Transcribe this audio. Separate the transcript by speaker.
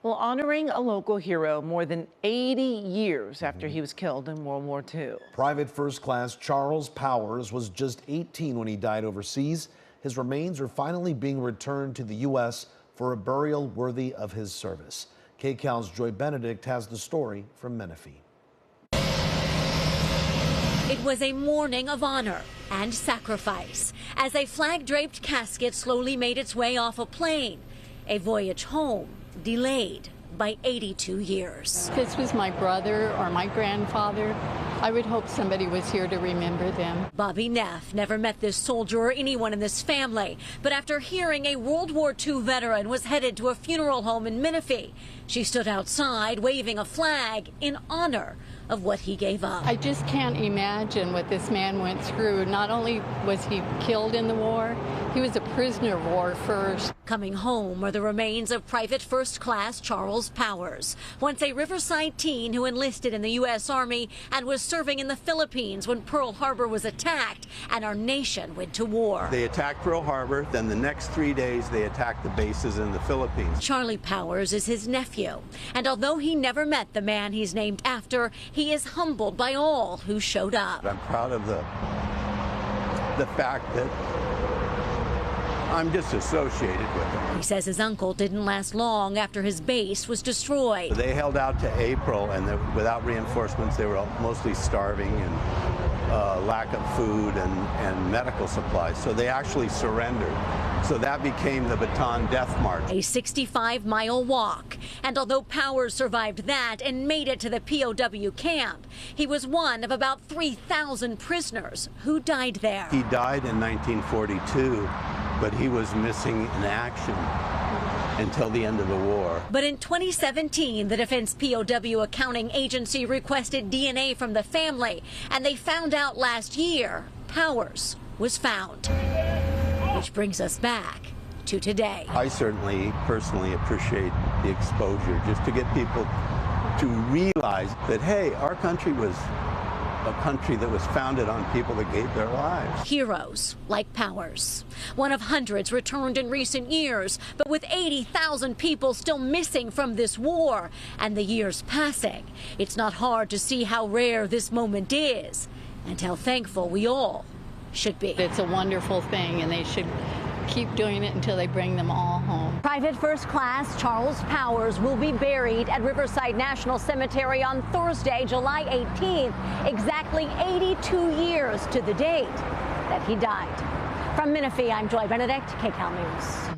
Speaker 1: Well, honoring a local hero more than 80 years after he was killed in World War II.
Speaker 2: Private First Class Charles Powers was just 18 when he died overseas. His remains are finally being returned to the U.S. for a burial worthy of his service. KCAL's Joy Benedict has the story from Menifee.
Speaker 3: It was a morning of honor and sacrifice as a flag-draped casket slowly made its way off a plane. A voyage home delayed by 82 years.
Speaker 4: If this was my brother or my grandfather, I would hope somebody was here to remember them.
Speaker 3: Bobby Neff never met this soldier or anyone in this family, but after hearing a World War II veteran was headed to a funeral home in Menifee, she stood outside waving a flag in honor of what he gave up.
Speaker 4: I just can't imagine what this man went through. Not only was he killed in the war, he was a prisoner of war first.
Speaker 3: Coming home are the remains of Private First Class Charles Powers, once a Riverside teen who enlisted in the U.S. Army and was serving in the Philippines when Pearl Harbor was attacked and our nation went to war.
Speaker 5: They attacked Pearl Harbor, then the next 3 days they attacked the bases in the Philippines.
Speaker 3: Charlie Powers is his nephew, and although he never met the man he's named after, he is humbled by all who showed up.
Speaker 5: I'm proud of the fact that I'm just associated with him.
Speaker 3: He says his uncle didn't last long after his base was destroyed.
Speaker 5: They held out to April, and without reinforcements, they were mostly starving and lack of food and medical supplies. So they actually surrendered. So that became the Bataan Death March.
Speaker 3: A 65-mile walk. And although Powers survived that and made it to the POW camp, he was one of about 3,000 prisoners who died there.
Speaker 5: He died in 1942, but he was missing in action until the end of the war.
Speaker 3: But in 2017, the Defense POW Accounting Agency requested DNA from the family, and they found out last year Powers was found. Which brings us back to today.
Speaker 5: I certainly personally appreciate the exposure, just to get people to realize that, hey, our country was a country that was founded on people that gave their lives.
Speaker 3: Heroes like Powers, one of hundreds returned in recent years, but with 80,000 people still missing from this war and the years passing, it's not hard to see how rare this moment is and how thankful we all should be.
Speaker 4: It's a wonderful thing, and they should keep doing it until they bring them all home.
Speaker 3: Private First Class Charles Powers will be buried at Riverside National Cemetery on Thursday, July 18th, exactly 82 years to the date that he died. From Menifee, I'm Joy Benedict, KCAL News.